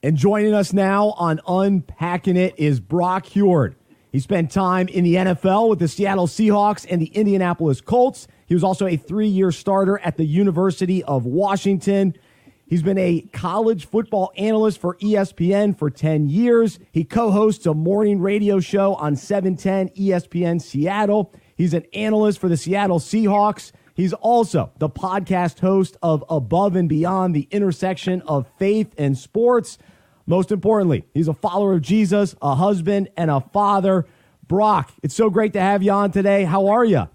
And joining us now on Unpacking It is Brock Huard. He spent time in the NFL with the Seattle Seahawks and the Indianapolis Colts. He was also a 3-year starter at the University of Washington. He's been a college football analyst for ESPN for 10 years. He co-hosts a morning radio show on 710 ESPN Seattle. He's an analyst for the Seattle Seahawks. He's also the podcast host of Above and Beyond, the intersection of faith and sports. Most importantly, he's a follower of Jesus, a husband, and a father. Brock, it's so great to have you on today. How are you?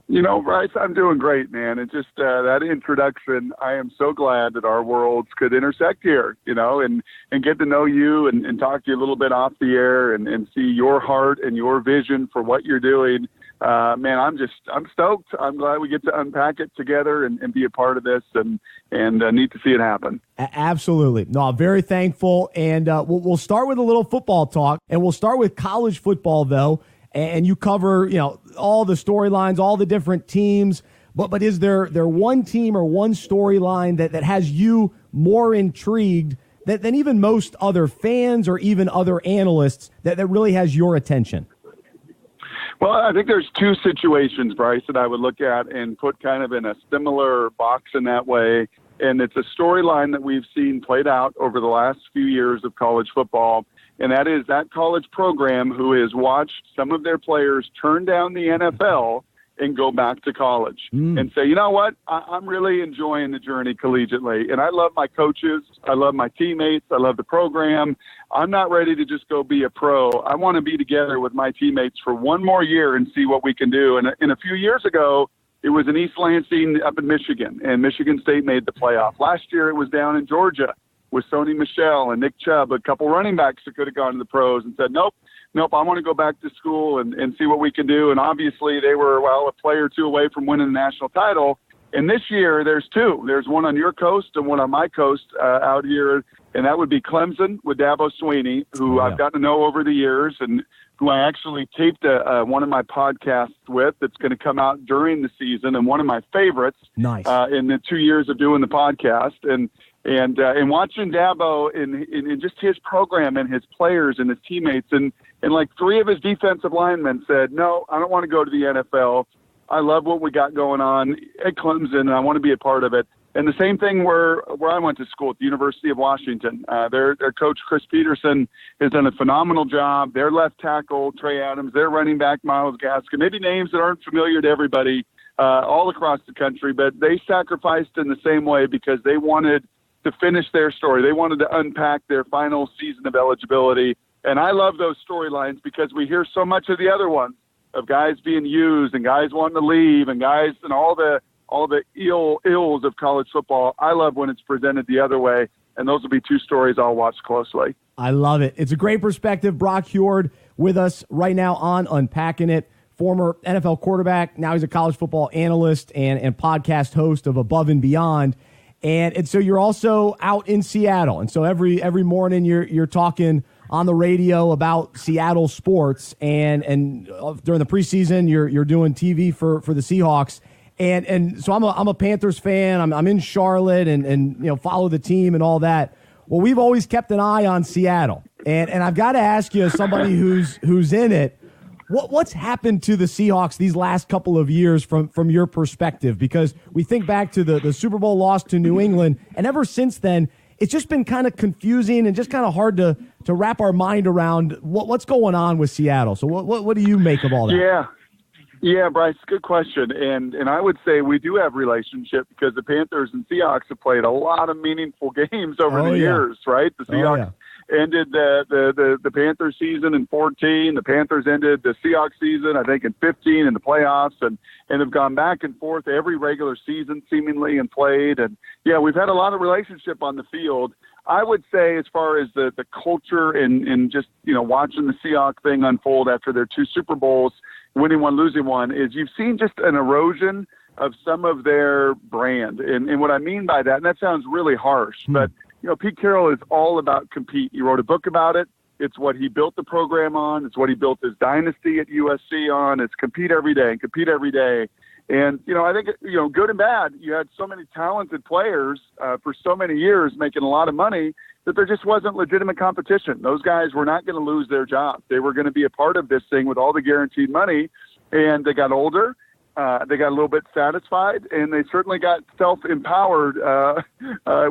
You know, Bryce, I'm doing great, man. And just that introduction, I am so glad that our worlds could intersect here, you know, and get to know you and talk to you a little bit off the air and see your heart and your vision for what you're doing. Man, I'm stoked. I'm glad we get to unpack it together and be a part of this and need to see it happen. Absolutely. No, I'm very thankful. And we'll start with a little football talk, and we'll start with college football, though. And you cover, you know, all the storylines, all the different teams. But is there one team or one storyline that has you more intrigued than even most other fans or even other analysts that really has your attention? Well, I think there's two situations, Bryce, that I would look at and put kind of in a similar box in that way. And it's a storyline that we've seen played out over the last few years of college football. And that is that college program who has watched some of their players turn down the NFL and go back to college and say, you know what, I'm really enjoying the journey collegiately. And I love my coaches. I love my teammates. I love the program. I'm not ready to just go be a pro. I want to be together with my teammates for one more year and see what we can do. And a few years ago, it was in East Lansing up in Michigan, and Michigan State made the playoff. Last year, it was down in Georgia with Sony Michel and Nick Chubb, a couple running backs that could have gone to the pros and said, nope, I want to go back to school and see what we can do. And obviously they were, a player or two away from winning the national title. And this year there's two. There's one on your coast and one on my coast out here, and that would be Clemson with Dabo Swinney, who I've gotten to know over the years and who I actually taped one of my podcasts with that's going to come out during the season, and one of my favorites in the 2 years of doing the podcast. And watching Dabo in just his program and his players and his teammates, and like three of his defensive linemen said, no, I don't want to go to the NFL. I love what we got going on at Clemson, and I want to be a part of it. And the same thing where I went to school at the University of Washington. Their coach, Chris Peterson, has done a phenomenal job. Their left tackle, Trey Adams, their running back, Myles Gaskin, maybe names that aren't familiar to everybody all across the country, but they sacrificed in the same way because they wanted to finish their story. They wanted to unpack their final season of eligibility. And I love those storylines because we hear so much of the other ones of guys being used and guys wanting to leave and guys and all the ills of college football. I love when it's presented the other way, and those will be two stories I'll watch closely. I love it. It's a great perspective. Brock Huard with us right now on Unpacking It. Former NFL quarterback. Now he's a college football analyst and podcast host of Above and Beyond. And so you're also out in Seattle. And so every morning you're talking on the radio about Seattle sports, and during the preseason you're doing TV for the Seahawks. And so I'm a Panthers fan. I'm in Charlotte and follow the team and all that. Well, we've always kept an eye on Seattle. And I've got to ask you, as somebody who's in it, what's happened to the Seahawks these last couple of years from your perspective? Because we think back to the Super Bowl loss to New England, and ever since then, it's just been kind of confusing and just kind of hard to wrap our mind around what's going on with Seattle. So what do you make of all that? Yeah, Bryce, good question. And I would say we do have relationship because the Panthers and Seahawks have played a lot of meaningful games over the years, right? The Seahawks ended the Panthers season in 2014. The Panthers ended the Seahawks season, I think, in 2015 in the playoffs, and have gone back and forth every regular season seemingly and played. And, we've had a lot of relationship on the field. I would say as far as the culture and just, watching the Seahawks thing unfold after their two Super Bowls, winning one, losing one, is you've seen just an erosion of some of their brand. And what I mean by that, and that sounds really harsh, but, Pete Carroll is all about compete. He wrote a book about it. It's what he built the program on. It's what he built his dynasty at USC on. It's compete every day and compete every day. And, I think, good and bad, you had so many talented players for so many years making a lot of money that there just wasn't legitimate competition. Those guys were not going to lose their jobs. They were going to be a part of this thing with all the guaranteed money. And they got older. They got a little bit satisfied, and they certainly got self-empowered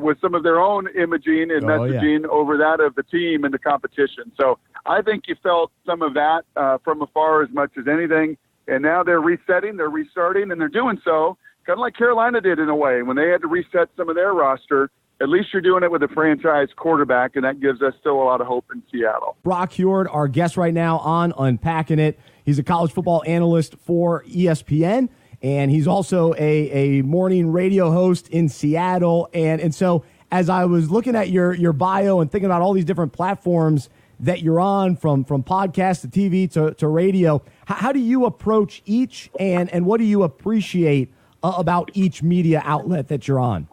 with some of their own imaging and messaging over that of the team and the competition. So I think you felt some of that from afar as much as anything. And now they're resetting, they're restarting, and they're doing so kind of like Carolina did in a way. When they had to reset some of their roster, at least you're doing it with a franchise quarterback, and that gives us still a lot of hope in Seattle. Brock Huard, our guest right now on Unpacking It. He's a college football analyst for ESPN, and he's also a morning radio host in Seattle. And so as I was looking at your bio and thinking about all these different platforms that you're on, from podcast to TV to radio, how do you approach each, and what do you appreciate about each media outlet that you're on?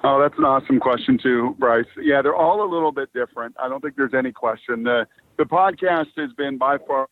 Oh, that's an awesome question too, Bryce. Yeah, they're all a little bit different. I don't think there's any question. The podcast has been by far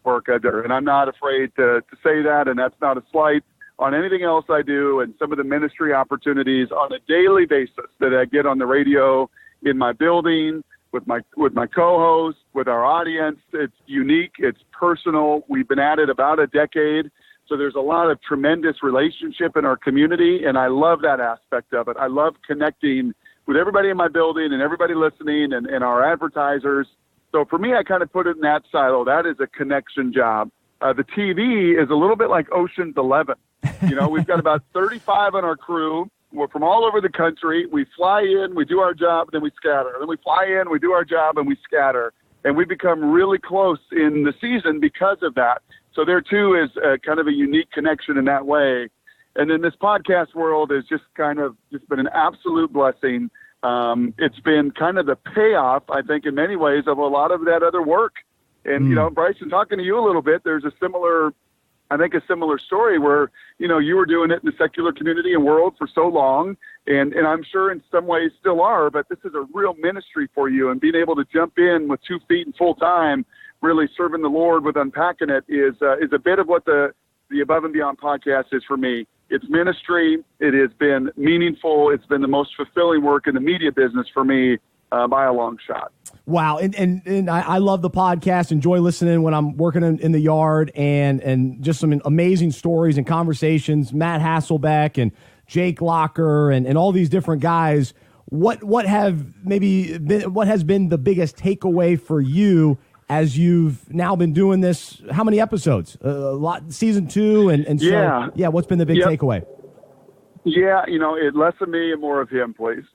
work there, and I'm not afraid to say that, and that's not a slight on anything else I do and some of the ministry opportunities on a daily basis that I get on the radio, in my building, with my co-hosts, with our audience. It's unique. It's personal. We've been at it about a decade. So there's a lot of tremendous relationship in our community, and I love that aspect of it. I love connecting with everybody in my building and everybody listening and our advertisers. So for me, I kind of put it in that silo. That is a connection job. The TV is a little bit like Ocean's 11. We've got about 35 on our crew. We're from all over the country. We fly in, we do our job, then we scatter. Then we fly in, we do our job, and we scatter. And we become really close in the season because of that. So there, too, is kind of a unique connection in that way. And then this podcast world has just been an absolute blessing. It's been kind of the payoff, I think, in many ways, of a lot of that other work. And, Bryson, talking to you a little bit, there's a similar story where, you were doing it in the secular community and world for so long, and I'm sure in some ways still are, but this is a real ministry for you, and being able to jump in with 2 feet and full time, really serving the Lord with Unpacking It is a bit of what the Above and Beyond podcast is for me. It's ministry. It has been meaningful. It's been the most fulfilling work in the media business for me by a long shot. Wow. And I love the podcast, enjoy listening when I'm working in the yard, and just some amazing stories and conversations. Matt Hasselbeck and Jake Locker and all these different guys. What has been the biggest takeaway for you as you've now been doing this? How many episodes? Season 2. And so, what's been the big takeaway? Yeah, less of me and more of him, please.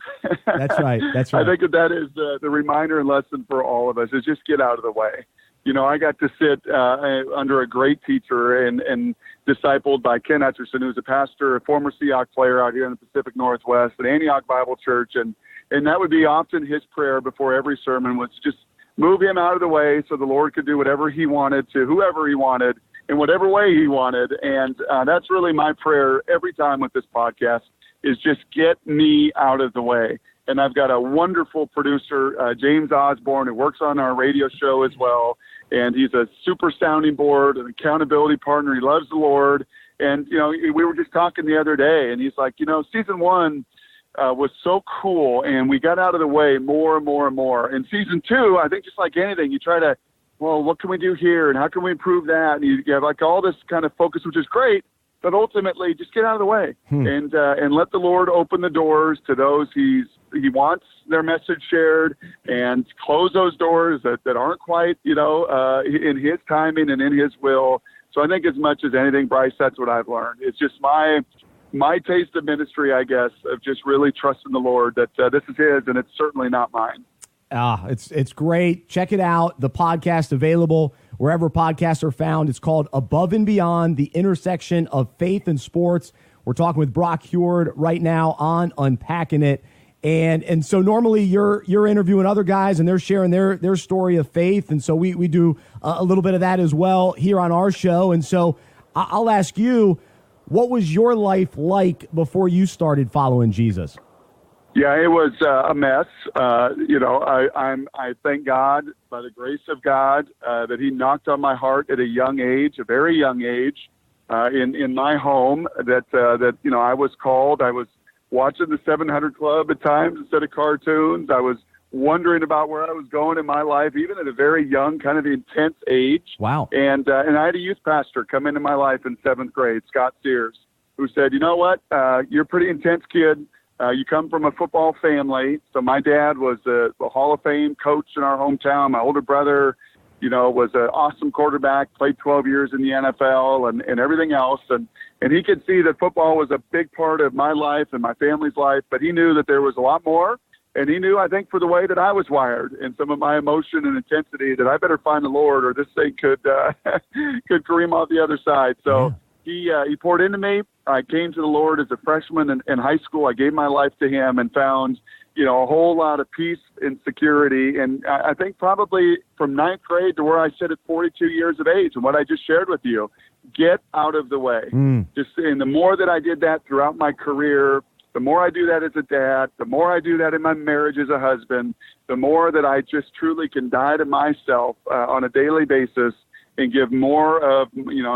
That's right. I think that is the reminder and lesson for all of us, is just get out of the way. I got to sit under a great teacher and discipled by Ken Etcherson, who's a pastor, a former Seahawks player out here in the Pacific Northwest at Antioch Bible Church. And that would be often his prayer before every sermon, was just move him out of the way so the Lord could do whatever he wanted to whoever he wanted, in whatever way he wanted. And that's really my prayer every time with this podcast, is just get me out of the way. And I've got a wonderful producer, James Osborne, who works on our radio show as well. And he's a super sounding board, an accountability partner. He loves the Lord. And, we were just talking the other day, and he's like, season 1 was so cool, and we got out of the way more and more and more. And season 2, I think just like anything, you try to, well, what can we do here, and how can we improve that? And you have like all this kind of focus, which is great, but ultimately just get out of the way and let the Lord open the doors to those he wants their message shared, and close those doors that aren't quite, in his timing and in his will. So I think as much as anything, Bryce, that's what I've learned. It's just my taste of ministry, I guess, of just really trusting the Lord that this is his and it's certainly not mine. It's great. Check it out. The podcast available wherever podcasts are found. It's called Above and Beyond, the intersection of faith and sports. We're talking with Brock Huard right now on Unpacking It. And so normally you're interviewing other guys and they're sharing their story of faith. And so we do a little bit of that as well here on our show. And so I'll ask you, what was your life like before you started following Jesus? Yeah, it was a mess. I thank God, by the grace of God, that he knocked on my heart at a young age, a very young age, in my home that I was called. I was watching the 700 Club at times instead of cartoons. I was wondering about where I was going in my life, even at a very young, kind of intense age. Wow. And I had a youth pastor come into my life in 7th grade, Scott Sears, who said, you know what, you're a pretty intense kid. You come from a football family. So my dad was a Hall of Fame coach in our hometown. My older brother, was an awesome quarterback, played 12 years in the NFL and everything else. And he could see that football was a big part of my life and my family's life, but he knew that there was a lot more. And he knew, I think, for the way that I was wired and some of my emotion and intensity, that I better find the Lord or this thing could careem off the other side. So he poured into me. I came to the Lord as a freshman in high school. I gave my life to him and found, a whole lot of peace and security. And I think probably from 9th grade to where I sit at 42 years of age, and what I just shared with you, get out of the way. And the more that I did that throughout my career, the more I do that as a dad, the more I do that in my marriage as a husband, the more that I just truly can die to myself on a daily basis and give more of,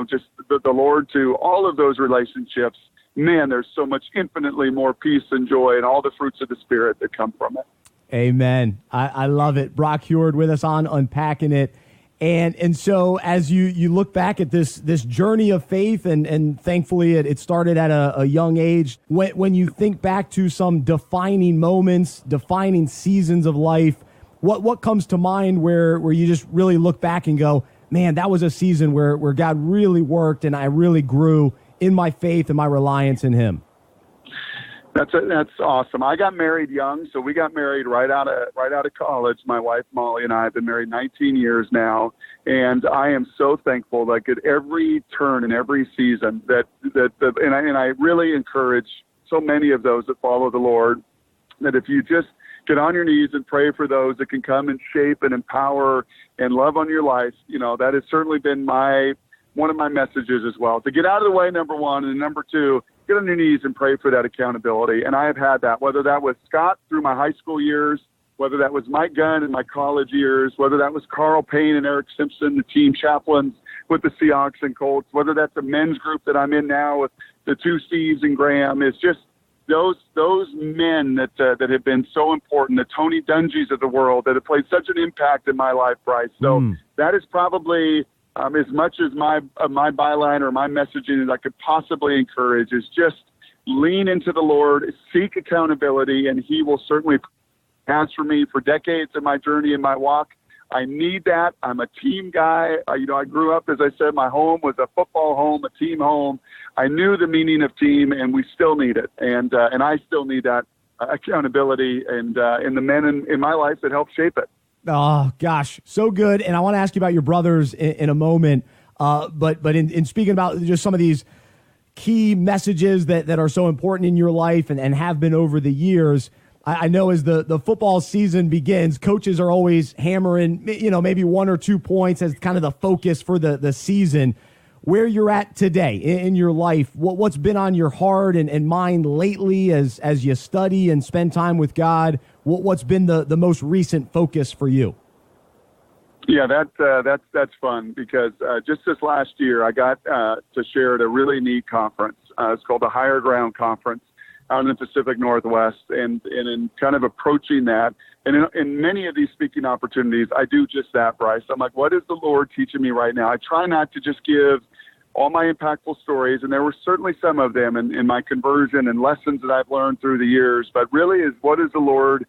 just the Lord to all of those relationships. Man, there's so much infinitely more peace and joy and all the fruits of the Spirit that come from it. Amen. I love it. Brock Huard with us on Unpacking It. And so as you look back at this journey of faith, and thankfully it started at a young age, when you think back to some defining moments, defining seasons of life, what comes to mind where you just really look back and go, man, that was a season where God really worked and I really grew in my faith and my reliance in him? That's awesome. I got married young, so we got married right out of college. My wife Molly and I have been married 19 years now, and I am so thankful that at every turn and every season and I really encourage so many of those that follow the Lord that if you just get on your knees and pray for those that can come and shape and empower and love on your life, that has certainly been one of my messages as well. To get out of the way, number one, and number two, get on your knees and pray for that accountability. And I have had that, whether that was Scott through my high school years, whether that was Mike Gunn in my college years, whether that was Carl Payne and Eric Simpson, the team chaplains with the Seahawks and Colts, whether that's the men's group that I'm in now with the two Steves and Graham. It's just those men that have been so important, the Tony Dungy's of the world that have played such an impact in my life, Bryce. So that is probably as much as my byline or my messaging as I could possibly encourage is just lean into the Lord, seek accountability, and he will certainly pass for me for decades in my journey and my walk. I need that. I'm a team guy. I grew up, as I said, my home was a football home, a team home. I knew the meaning of team, and we still need it. And I still need that accountability and the men in my life that help shape it. Oh, gosh, so good. And I want to ask you about your brothers in a moment. But in speaking about just some of these key messages that are so important in your life and have been over the years, I know as the football season begins, coaches are always hammering, maybe 1 or 2 points as kind of the focus for the season. Where you're at today in your life, what's been on your heart and mind lately as you study and spend time with God? What's been the most recent focus for you? Yeah, that's fun because just this last year I got to share at a really neat conference. It's called the Higher Ground Conference out in the Pacific Northwest, and in kind of approaching that, and in many of these speaking opportunities, I do just that, Bryce. I'm like, what is the Lord teaching me right now? I try not to just give all my impactful stories, and there were certainly some of them in my conversion and lessons that I've learned through the years, but really is what is the Lord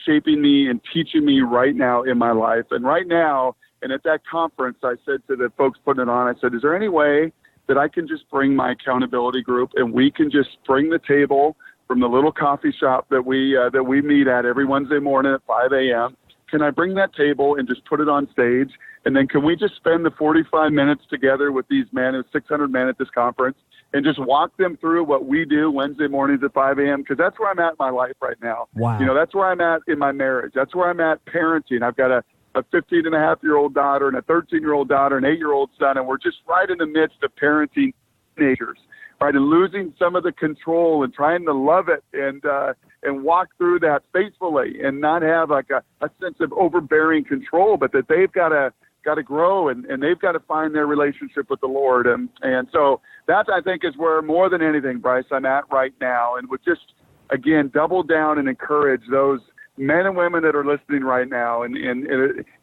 shaping me and teaching me right now in my life. And right now, and at that conference, I said to the folks putting it on, I said, is there any way that I can just bring my accountability group and we can just bring the table from the little coffee shop that we meet at every Wednesday morning at 5 a.m. Can I bring that table and just put it on stage? And then can we just spend the 45 minutes together with these men, there's 600 men at this conference, and just walk them through what we do Wednesday mornings at 5 a.m. Because that's where I'm at in my life right now. Wow. That's where I'm at in my marriage. That's where I'm at parenting. I've got a 15-and-a-half-year-old daughter and a 13-year-old daughter and an 8-year-old son, and we're just right in the midst of parenting teenagers, right, and losing some of the control and trying to love it and walk through that faithfully and not have like a sense of overbearing control, but that they've got to to grow, and they've got to find their relationship with the Lord. And so that, I think, is where more than anything, Bryce, I'm at right now, and would just, again, double down and encourage those men and women that are listening right now, and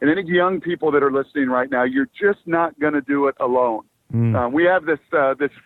any young people that are listening right now. You're just not going to do it alone. We have this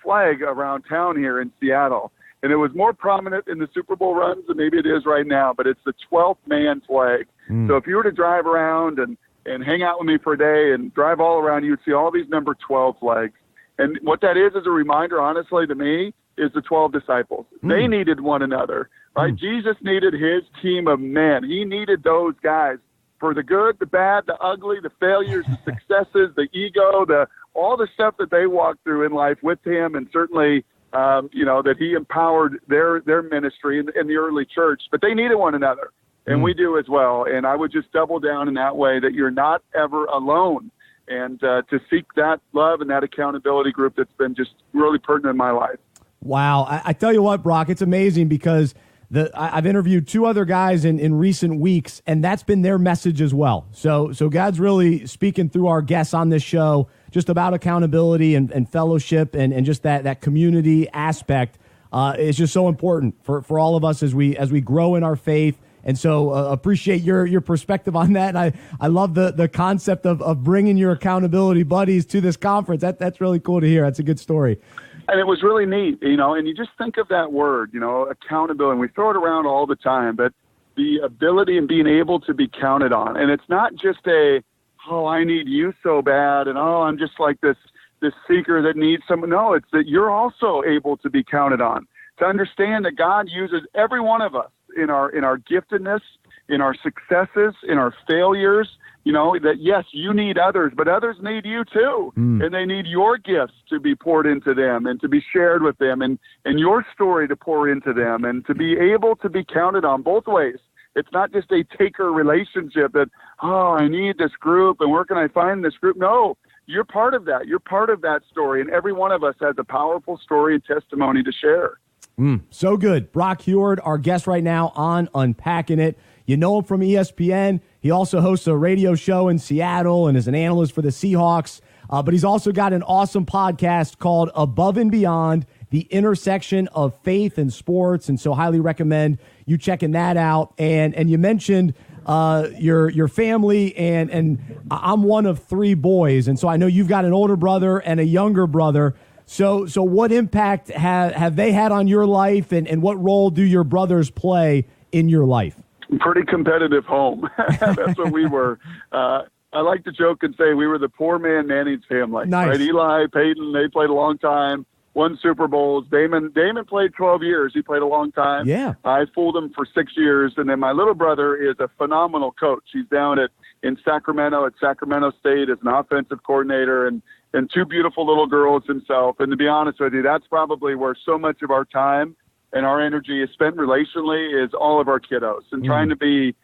flag around town here in Seattle, and it was more prominent in the Super Bowl runs than maybe it is right now, but it's the 12th man flag. So if you were to drive around and hang out with me for a day and drive all around, you'd see all these number 12 flags. And what that is a reminder, honestly, to me, is the 12 disciples. They needed one another, right? Jesus needed his team of men. He needed those guys for the good, the bad, the ugly, the failures, the successes, the ego, all the stuff that they walked through in life with him, and certainly, that he empowered their ministry in the early church. But they needed one another, and we do as well. And I would just double down in that way, that you're not ever alone, and to seek that love and that accountability group that's been just really pertinent in my life. Wow. I tell you what, Brock, it's amazing because I've interviewed two other guys in recent weeks, and that's been their message as well. So God's really speaking through our guests on this show just about accountability and fellowship and just that community aspect is just so important for all of us as we grow in our faith. And so appreciate your perspective on that. And I love the concept of bringing your accountability buddies to this conference. That's really cool to hear. That's a good story. And it was really neat, and you just think of that word, accountability. And we throw it around all the time, but the ability and being able to be counted on. And it's not just I need you so bad, and I'm just like this seeker that needs someone. No, it's that you're also able to be counted on, to understand that God uses every one of us in our giftedness, in our successes, in our failures, that yes, you need others, but others need you too. And they need your gifts to be poured into them and to be shared with them, and your story to pour into them, and to be able to be counted on both ways. It's not just a taker relationship that, I need this group, and where can I find this group? No, you're part of that. You're part of that story, and every one of us has a powerful story and testimony to share. So good. Brock Huard, our guest right now on Unpacking It. You know him from ESPN. He also hosts a radio show in Seattle and is an analyst for the Seahawks. But he's also got an awesome podcast called Above and Beyond, the intersection of faith and sports. And so highly recommend you checking that out. And you mentioned your family, and I'm one of three boys. And so I know you've got an older brother and a younger brother. So what impact have they had on your life, and what role do your brothers play in your life? Pretty competitive home. That's what we were. I like to joke and say we were the poor man Manning's family. Nice. Right? Eli, Peyton, they played a long time, won Super Bowls. Damon played 12 years. He played a long time. Yeah. I fooled him for 6 years. And then my little brother is a phenomenal coach. He's down in Sacramento at Sacramento State as an offensive coordinator, and two beautiful little girls himself. And to be honest with you, that's probably where so much of our time and our energy is spent relationally, is all of our kiddos, and trying to be,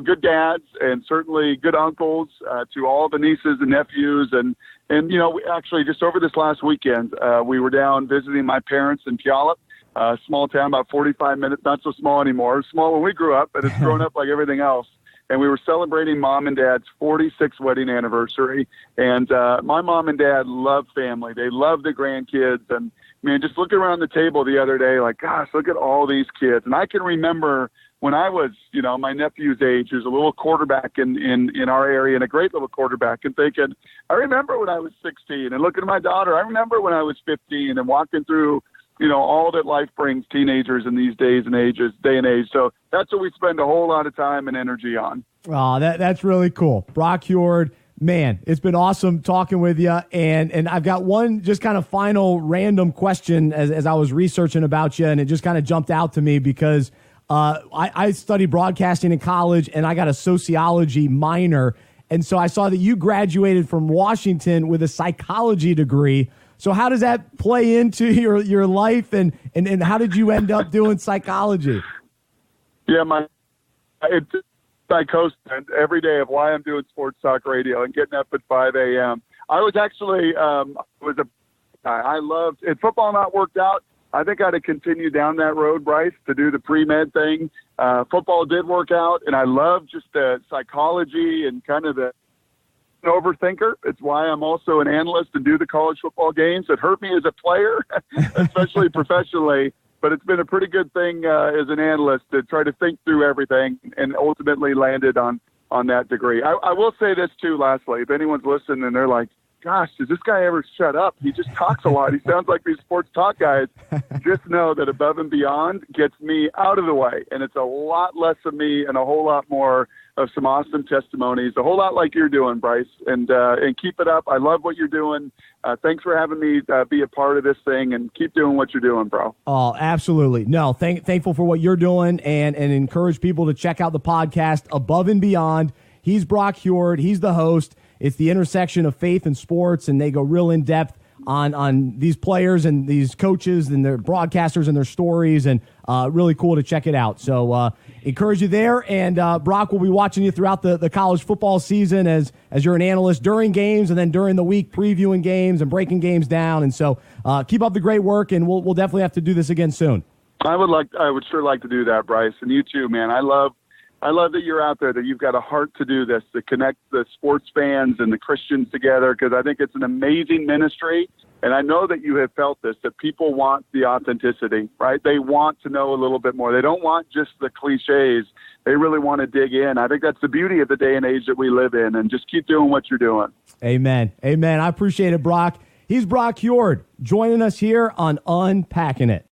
good dads and certainly good uncles to all the nieces and nephews. And we actually just over this last weekend, we were down visiting my parents in Puyallup, a small town about 45 minutes, not so small anymore. It was small when we grew up, but it's grown up like everything else. And we were celebrating Mom and Dad's 46th wedding anniversary. And my mom and dad love family. They love the grandkids. And, man, just looking around the table the other day, like, gosh, look at all these kids. And I can remember when I was, my nephew's age, who's a little quarterback in our area, and a great little quarterback, and thinking, I remember when I was 16. And looking at my daughter, I remember when I was 15, and walking through, all that life brings teenagers in these day and age. So that's what we spend a whole lot of time and energy on. Oh, that's really cool. Brock Huard, man, it's been awesome talking with you. And I've got one just kind of final random question as I was researching about you, and it just kind of jumped out to me because I studied broadcasting in college, and I got a sociology minor. And so I saw that you graduated from Washington with a psychology degree. So how does that play into your life, and how did you end up doing psychology? Yeah, it's psychosis every day of why I'm doing sports talk radio and getting up at 5 a.m. I was actually I loved it. Football not worked out. I think I'd have continued down that road, Bryce, to do the pre-med thing. Football did work out, and I loved just the psychology and kind of the an overthinker. It's why I'm also an analyst and do the college football games. It hurt me as a player, especially professionally. But it's been a pretty good thing as an analyst to try to think through everything and ultimately landed on that degree. I will say this, too, lastly. If anyone's listening and they're like, gosh, does this guy ever shut up? He just talks a lot. He sounds like these sports talk guys. Just know that Above and Beyond gets me out of the way. And it's a lot less of me and a whole lot more of some awesome testimonies, a whole lot like you're doing, Bryce. And keep it up. I love what you're doing. Thanks for having me be a part of this thing, and keep doing what you're doing, bro. Oh, absolutely. No, thankful for what you're doing, and encourage people to check out the podcast Above and Beyond. He's Brock Huard. He's the host. It's the intersection of faith and sports, and they go real in depth on these players and these coaches and their broadcasters and their stories, and really cool to check it out. So encourage you there, and Brock will be watching you throughout the college football season as you're an analyst during games and then during the week previewing games and breaking games down. And so keep up the great work, and we'll definitely have to do this again soon. I would sure like to do that, Bryce, and you too, man. I love that you're out there, that you've got a heart to do this, to connect the sports fans and the Christians together, because I think it's an amazing ministry. And I know that you have felt this, that people want the authenticity, right? They want to know a little bit more. They don't want just the cliches. They really want to dig in. I think that's the beauty of the day and age that we live in, and just keep doing what you're doing. Amen. Amen. I appreciate it, Brock. He's Brock Huard joining us here on Unpacking It.